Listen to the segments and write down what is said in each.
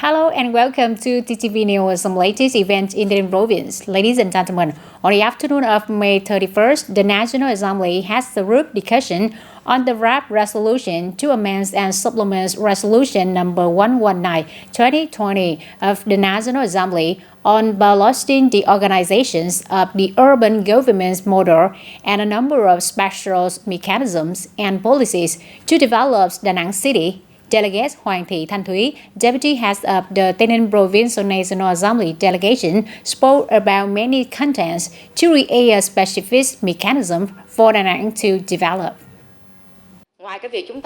Hello and welcome to TTVNEWS, some latest events in the province. Ladies and gentlemen, on the afternoon of May 31st, the National Assembly has the group discussion on the draft resolution to amend and supplement Resolution number 119/2020 of the National Assembly on ballasting the organizations of the urban government model and a number of special mechanisms and policies to develop Da Nang City. Delegate TayNinhTVToday, Deputy Head of the TayNinhTV Provincial National Assembly delegation, spoke about many contents to create a specific mechanism for Da Nang to develop.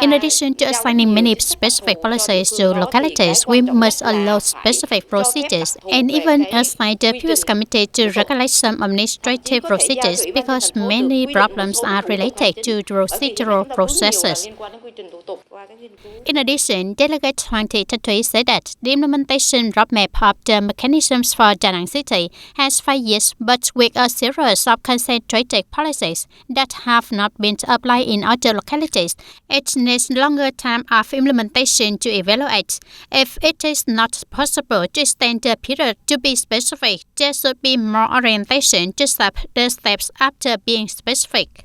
In addition to assigning many specific policies to localities, we must allow specific procedures and even assign the previous committee to regulate some administrative procedures because many problems are related to procedural processes. In addition, Delegate TayNinhTVToday said that the implementation roadmap of the mechanisms for Da Nang City has 5 years, but with a series of concentrated policies that have not been applied in other localities, it needs longer time of implementation to evaluate. If it is not possible to extend the period to be specific, there should be more orientation to stop the steps after being specific.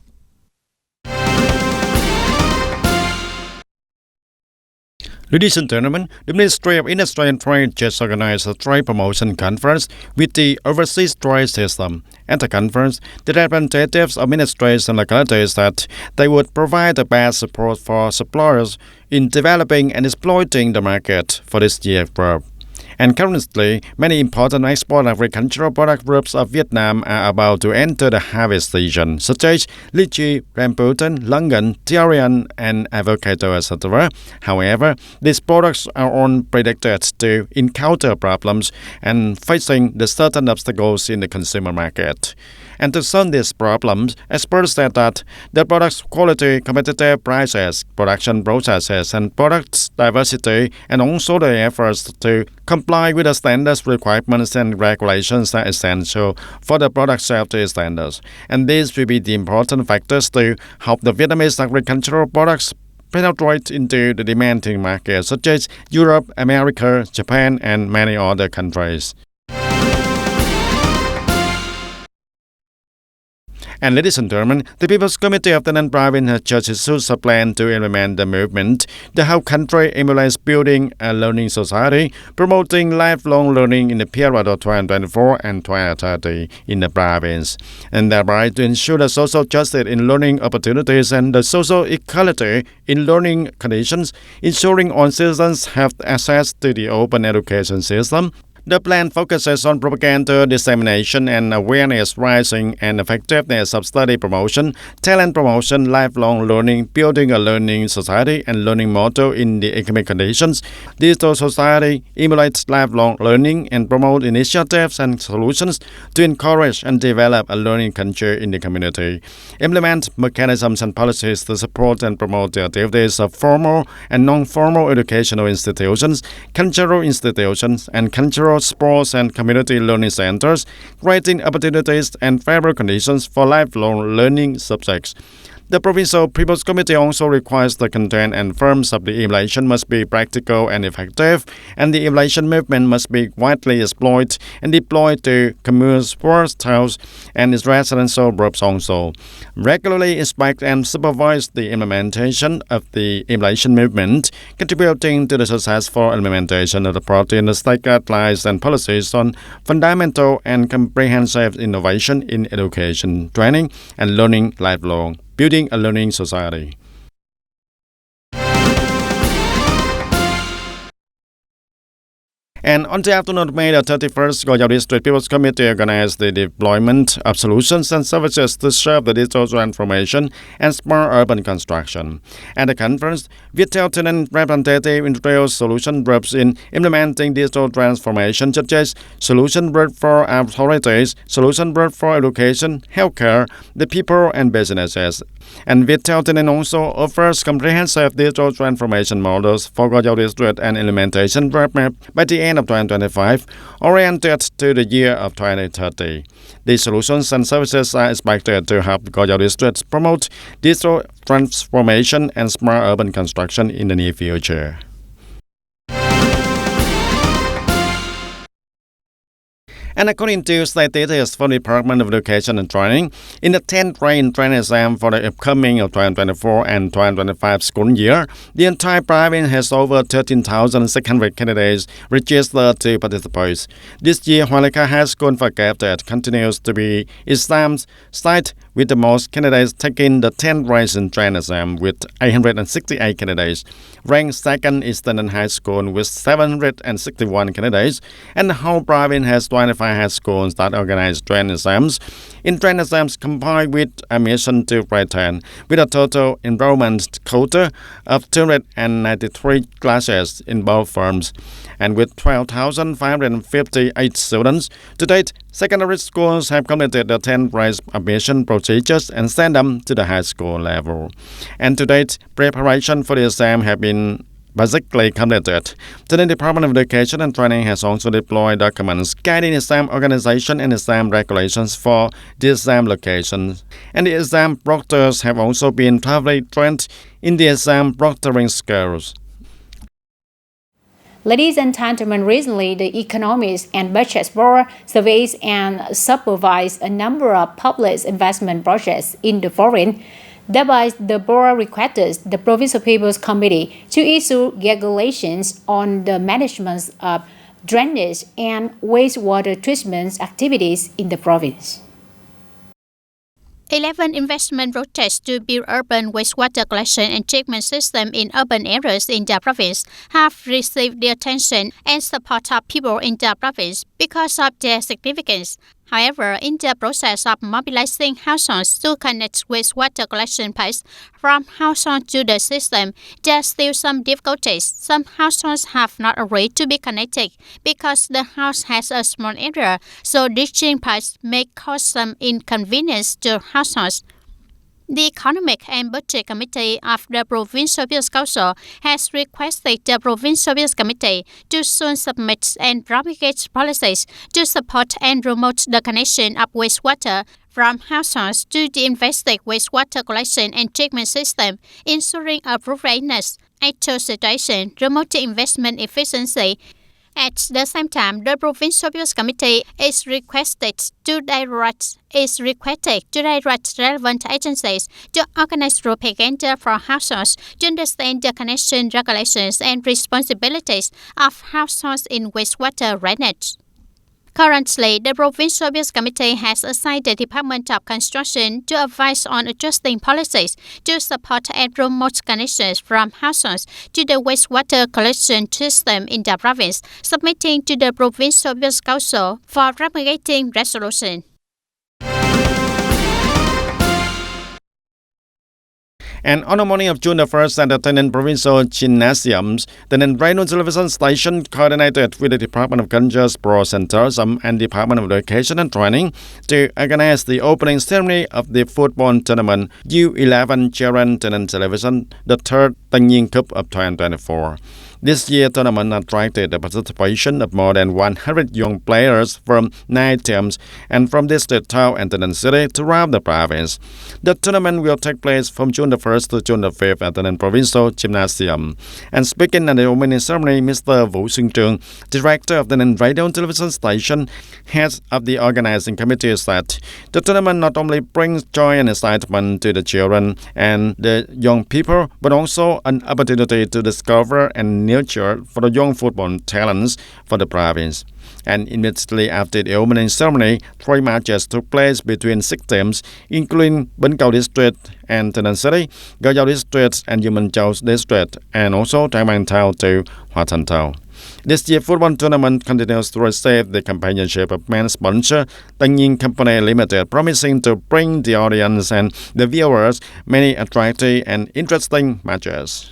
Ladies and gentlemen, the Ministry of Industry and Trade just organized a trade promotion conference with the overseas trade system. At the conference, the representatives of ministries and localities said they would provide the best support for suppliers in developing and exploiting the market for this year's crop. And currently, many important export agricultural product groups of Vietnam are about to enter the harvest season, such as lychee, rambutan, longan, durian, and avocado, etc. However, these products are all predicted to encounter problems and facing the certain obstacles in the consumer market. And to solve these problems, experts said that the product's quality, competitive prices, production processes, and product diversity, and also the efforts to comply with the standards, requirements, and regulations are essential for the product safety standards. And these will be the important factors to help the Vietnamese agricultural products penetrate into the demanding markets such as Europe, America, Japan, and many other countries. And ladies and gentlemen, the People's Committee of the Non-Province has just issued a plan to implement the movement. The whole country emulates building a learning society, promoting lifelong learning in the period of 2024 and 2030 in the province, and thereby to ensure the social justice in learning opportunities and the social equality in learning conditions, ensuring all citizens have access to the open education system. The plan focuses on propaganda dissemination and awareness raising and effectiveness of study promotion, talent promotion, lifelong learning, building a learning society and learning model in the economic conditions. Digital society emulates lifelong learning and promote initiatives and solutions to encourage and develop a learning culture in the community. Implement mechanisms and policies to support and promote the activities of formal and non-formal educational institutions, cultural institutions, and cultural sports and community learning centers, creating opportunities and favorable conditions for lifelong learning subjects. The Provincial People's Committee also requires the content and forms of the evaluation must be practical and effective, and the evaluation movement must be widely exploited and deployed to communes, sports towns, and its residential groups also. Regularly inspect and supervise the implementation of the evaluation movement, contributing to the successful implementation of the party and the state guidelines and policies on fundamental and comprehensive innovation in education, training, and learning lifelong. Building a learning society. And on the afternoon of May 31st, Go Yao District People's Committee organized the deployment of solutions and services to serve the digital transformation and smart urban construction. At the conference, Viettel tenant representative introduced solution groups in implementing digital transformation, such as solution group for authorities, solution group for education, healthcare, the people, and businesses. And Viettel tenant also offers comprehensive digital transformation models for Go Yao District and implementation roadmap by the end of 2025, oriented to the year of 2030. These solutions and services are expected to help Go Yao District promote digital transformation and smart urban construction in the near future. And according to state details from the Department of Education and Training, in the 10th grade training exam for the upcoming 2024 and 2025 school year, the entire province has over 13,600 candidates registered to participate. This year, Hualeka High School for Gifted continues to be exam site with the most candidates taking the 10th grade training exam with 868 candidates. Ranked second is TayNinhTV High School with 761 candidates, and the whole province has 25 high schools that organize training exams. In training exams combined with admission to grade 10, with a total enrollment quota of 293 classes in both firms, and with 12,558 students. To date, secondary schools have completed the 10th grade admission procedures and sent them to the high school level. And to date, preparation for the exam have been basically completed. The Department of Education and Training has also deployed documents guiding exam organization and exam regulations for the exam locations. And the exam proctors have also been thoroughly trained in the exam proctoring skills. Ladies and gentlemen, recently the Economics and Budget Board surveys and supervised a number of public investment projects in the foreign. Thereby, the board requested the Provincial People's Committee to issue regulations on the management of drainage and wastewater treatment activities in the province. 11 investment projects to build urban wastewater collection and treatment system in urban areas in the province have received the attention and support of people in the province because of their significance. However, in the process of mobilizing households to connect wastewater collection pipes from households to the system, there are still some difficulties. Some households have not agreed to be connected because the house has a small area, so reaching pipes may cause some inconvenience to households. The Economic and Budget Committee of the Provincial People's Council has requested the Provincial People's Committee to soon submit and promulgate policies to support and promote the connection of wastewater from households to the invested wastewater collection and treatment system, ensuring appropriateness, actual situation, promoting investment efficiency. At the same time, the Provincial People's Committee is requested to direct relevant agencies to organize propaganda for households to understand the connection, regulations, and responsibilities of households in wastewater drainage. Currently, the Provincial People's Committee has assigned the Department of Construction to advise on adjusting policies to support and promote connections from households to the wastewater collection system in the province, submitting to the Provincial People's Council for promulgating resolution. And on the morning of June the 1st at the TayNinhTV Provincial Gymnasiums, the TayNinhTV Radio Television Station coordinated with the Department of Culture's Pro Center and Department of Education and Training to organize the opening ceremony of the football tournament U11 Children TayNinhTV Television, the third TayNinhTV Cup of 2024. This year's tournament attracted the participation of more than 100 young players from 9 teams and from district, town, and TayNinhTV City throughout the province. The tournament will take place from June the 1st to June the 5th at the TayNinhTV Provincial Gymnasium. And speaking at the opening ceremony, Mr. Vũ Xuân Trường, director of the TayNinhTV Radio Television Station, head of the organizing committee, said the tournament not only brings joy and excitement to the children and the young people, but also an opportunity to discover and nurture for the young football talents for the province. And immediately after the opening ceremony, 3 matches took place between 6 teams, including Bến Cầu District and TayNinhTV City, Gò Dầu District and Dụ Minh Châu District, and also Trang Bang Town to Hoa Thanh Town. This year's football tournament continues to receive the companionship of main sponsor TayNinhTV Company Limited, promising to bring the audience and the viewers many attractive and interesting matches.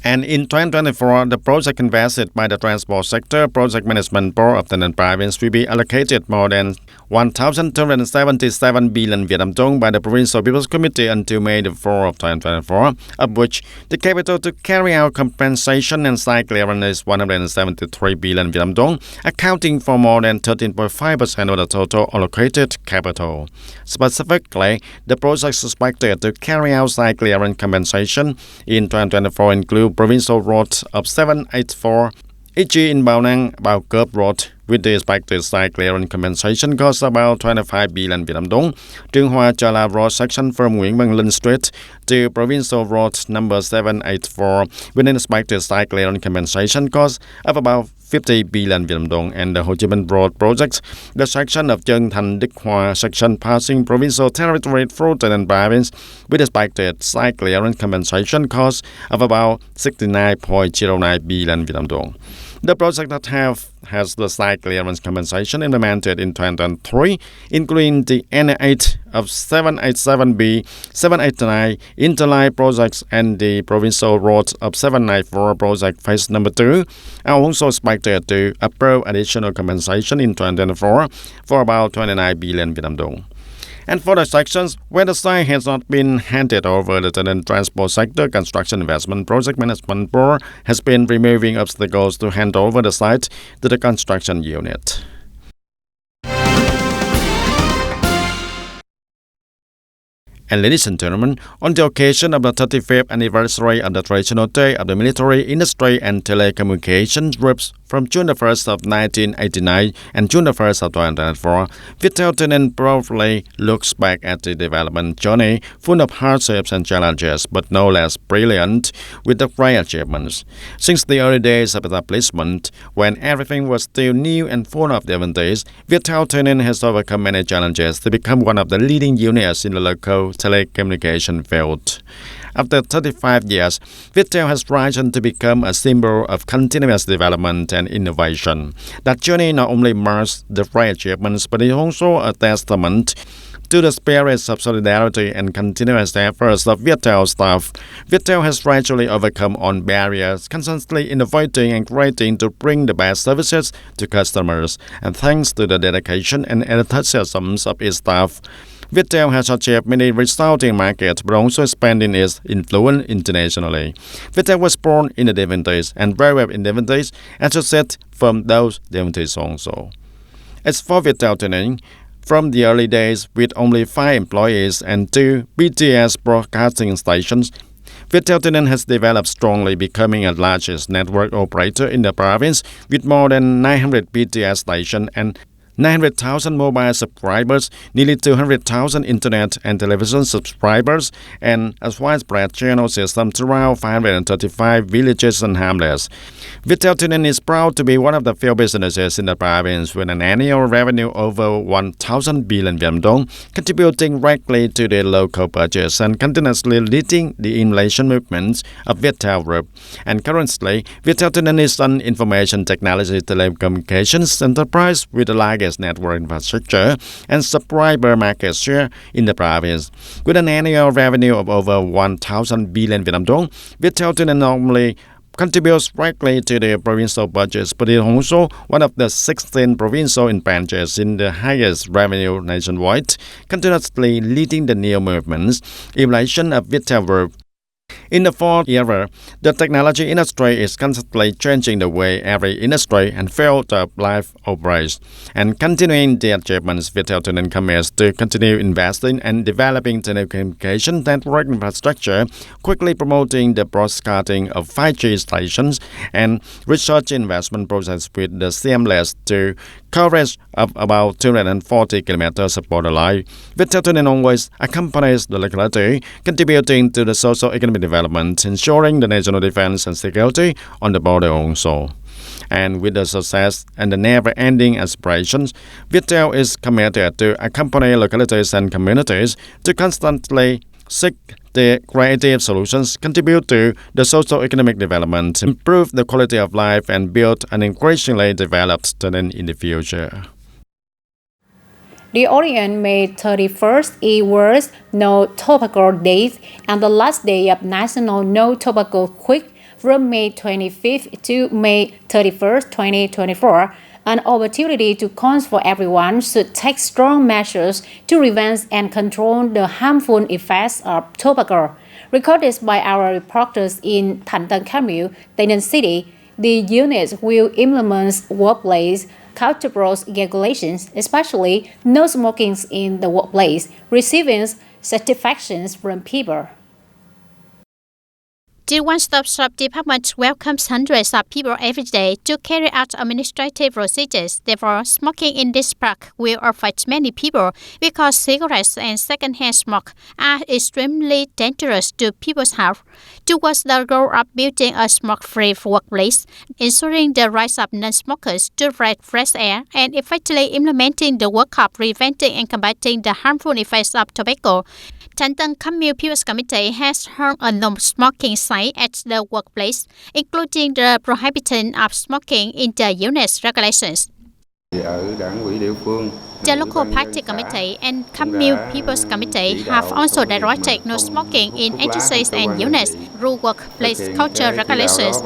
And in 2024, the project invested by the Transport Sector Project Management Board of the TayNinhTV Province will be allocated more than 1,277 billion Vietnam dong by the Provincial People's Committee until May the 4th of 2024, of which the capital to carry out compensation and site clearance is 173 billion Vietnam dong, accounting for more than 13.5% of the total allocated capital. Specifically, the project is expected to carry out site clearance compensation in 2024 include provincial road of 784, e.g. in Bao Nang, Bao Cup Road, with the expected site clearance compensation cost about 25 billion Vietnam dong. Trung Hoa Chala Road section from Nguyễn Văn Linh Street to Provincial Road number 784, with an expected site clearance compensation cost of about 50 billion Vietnam dong, and the Ho Chi Minh Road project, the section of Trân Thành Đức Hoa section passing provincial territory through Tây Ninh province, with expected site clearance compensation cost of about 69.09 billion Vietnam dong. The project that has the site clearance compensation implemented in 2023, including the N8 of 787B, 789 interline projects, and the provincial road of 794 project phase number 2, are also expected to approve additional compensation in 2024 for about 29 billion Vietnam dong. And for the sections where the site has not been handed over, the Tây Ninh Transport Sector Construction Investment Project Management Board has been removing obstacles to hand over the site to the construction unit. And ladies and gentlemen, on the occasion of the 35th anniversary of the traditional day of the military industry and telecommunications groups from June the 1st of 1989 and June the 1st of 2004, Viettel Tây Ninh proudly looks back at the development journey full of hardships and challenges, but no less brilliant, with the great achievements. Since the early days of establishment, when everything was still new and full of difficulties, Viettel Tây Ninh has overcome many challenges to become one of the leading units in the local telecommunication field. After 35 years, Viettel has risen to become a symbol of continuous development and innovation. That journey not only marks the great achievements, but is also a testament to the spirits of solidarity and continuous efforts of Viettel staff. Viettel has gradually overcome all barriers, constantly innovating and creating to bring the best services to customers. And thanks to the dedication and enthusiasm of its staff, Viettel has achieved many results in markets, but also expanding its influence internationally. Viettel was born in the difficulties and grew up in difficulties and succeeded from those difficulties also. As for Viettel Tây Ninh, from the early days with only 5 employees and 2 BTS broadcasting stations, Viettel Tây Ninh has developed strongly, becoming the largest network operator in the province with more than 900 BTS stations and 900,000 mobile subscribers, nearly 200,000 internet and television subscribers, and a widespread channel system throughout 535 villages and hamlets. Viettel Tây Ninh is proud to be one of the few businesses in the province with an annual revenue over 1,000 billion Vietnam dong, contributing directly to the local budgets and continuously leading the innovation movements of Viettel Group. And currently, Viettel Tây Ninh is an information technology telecommunications enterprise with the largest network infrastructure and subscriber market share in the province. With an annual revenue of over 1,000 billion Vietnam dong, Viettel Tây Ninh not only contributes directly to the provincial budgets, but is also one of the 16 provincial branches in the highest revenue nationwide, continuously leading the new movements, evolution of Viettel Group. In the fourth era, the technology industry is constantly changing the way every industry and field of life operates. And continuing the achievements, Viettel Tây Ninh commits to continue investing and developing telecommunication network infrastructure, quickly promoting the broadcasting of 5G stations and research investment process with the seamless to coverage of about 240 kilometers of borderline. Viettel Tây Ninh always accompanies the locality, contributing to the socio-economic development, ensuring the national defense and security on the border also. And with the success and the never-ending aspirations, Viettel is committed to accompany localities and communities to constantly seek the creative solutions, contribute to the socio-economic development, improve the quality of life, and build an increasingly developed Tây Ninh in the future. The audience May 31st, it was No Tobacco Day and the last day of National No Tobacco Week from May 25th to May 31st, 2024. An opportunity to call for everyone should take strong measures to prevent and control the harmful effects of tobacco. Recorded by our reporters in Thanh Tân Camille, Tây Ninh City, the unit will implement workplace cultural regulations, especially no smoking in the workplace, receiving satisfactions from people. The one-stop shop department welcomes hundreds of people every day to carry out administrative procedures. Therefore, smoking in this park will affect many people because cigarettes and secondhand smoke are extremely dangerous to people's health. Towards the goal of building a smoke-free workplace, ensuring the rights of non-smokers to breathe fresh air, and effectively implementing the work of preventing and combating the harmful effects of tobacco, TayNinhTV People's Committee has held a no-smoking sign at the workplace, including the prohibition of smoking in the unit's regulations. The local party committee and Camille People's Committee have also directed no smoking in agencies and units through workplace culture regulations.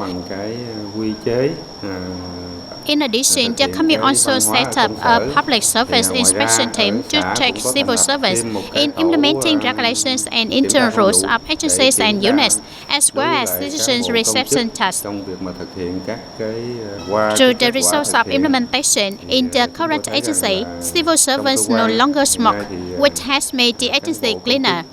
In addition, the Camille also set up a public service inspection team to check civil servants in implementing regulations and internal rules of agencies and units, as well as citizens' reception tasks. Through the results of implementation in the current agency, civil servants no longer smoke, which has made the agency cleaner.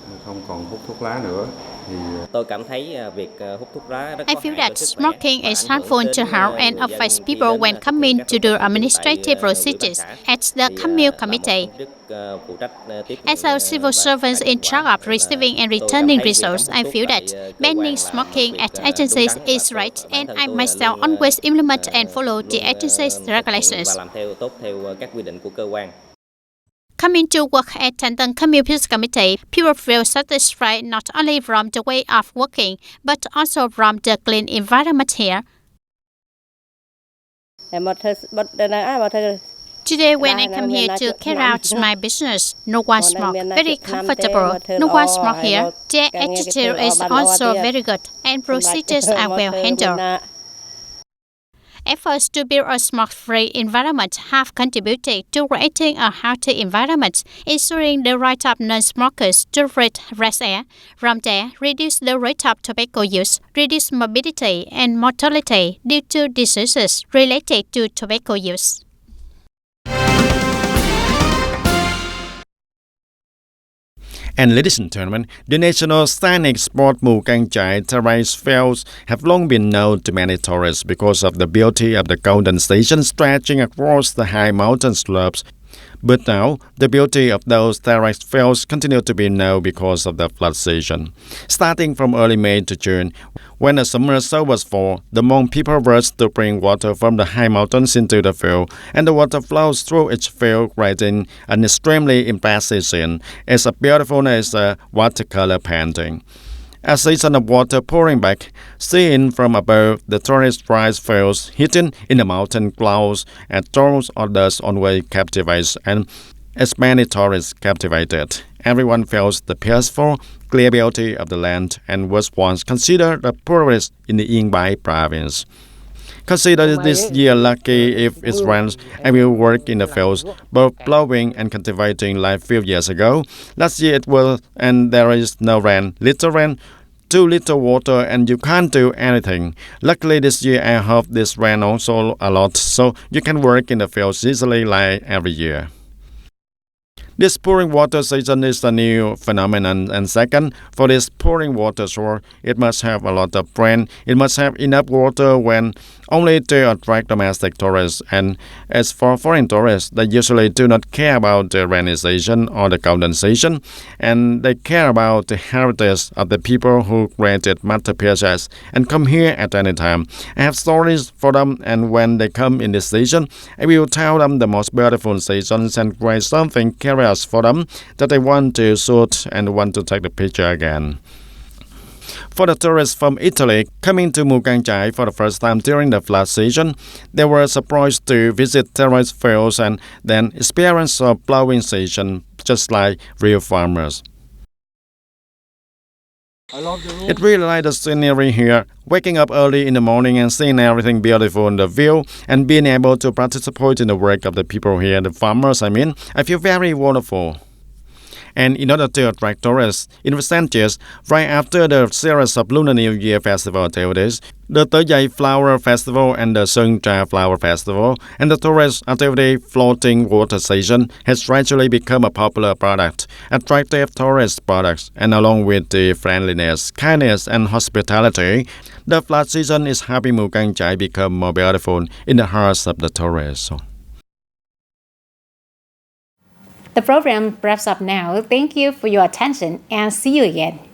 I feel that smoking is harmful to health and affects people when coming to do administrative procedures at the Camille Committee. As a civil servant in charge of receiving and returning results, I feel that banning smoking at agencies is right, and I myself always implement and follow the agency's regulations. Coming to work at TayNinhTV People's Committee, people feel satisfied not only from the way of working, but also from the clean environment here. Today, when I come here to carry out my business, no one smokes. Very comfortable. No one smokes here. Their attitude is also very good, and procedures are well handled. Efforts to build a smoke-free environment have contributed to creating a healthy environment, ensuring the right of non-smokers to breathe fresh air. From there, reduce the rate of tobacco use, reduce morbidity and mortality due to diseases related to tobacco use. And ladies and gentlemen, the national scenic spot Mukang Chai terrace fields have long been known to many tourists because of the beauty of the golden station stretching across the high mountain slopes. But now, the beauty of those terrace fields continue to be known because of the flood season. Starting from early May to June, when the summer showers fall, the Hmong people rush to bring water from the high mountains into the field, and the water flows through each field, creating an extremely impressive scene. It's as beautiful as a watercolor painting. A season of water pouring back, seen from above the tourist rice fields hidden in the mountain clouds, and those others always captivates, and as many tourists captivated, everyone feels the peaceful, clear beauty of the land and was once considered the poorest in the Yingbai province. Consider this year lucky if it rains. I will work in the fields, both plowing and cultivating like few years ago. Last year it was, and there is no rain, little rain, too little water, and you can't do anything. Luckily this year I hope this rain also a lot, so you can work in the fields easily like every year. This pouring water season is a new phenomenon, and second, for this pouring water source, it must have a lot of rain. It must have enough water when only to attract domestic tourists, and as for foreign tourists, they usually do not care about the rainy season or the golden season, and they care about the heritage of the people who created masterpieces and come here at any time. I have stories for them, and when they come in this season, I will tell them the most beautiful seasons and create something curious for them that they want to shoot and want to take the picture again. For the tourists from Italy coming to Mukang Chai for the first time during the flood season, they were surprised to visit terrace fields and then experience a plowing season just like real farmers. It really like the scenery here, waking up early in the morning and seeing everything beautiful in the view and being able to participate in the work of the people here, the farmers I feel very wonderful. And in order to attract tourists in recent years, right after the series of Lunar New Year festival activities, the Tayay Flower Festival and the Sungtra Flower Festival and the tourist activity floating water station has gradually become a popular product, attractive tourist products, and along with the friendliness, kindness, and hospitality, the flood season is helping Mukang Chai become more beautiful in the hearts of the tourists. The program wraps up now. Thank you for your attention and see you again.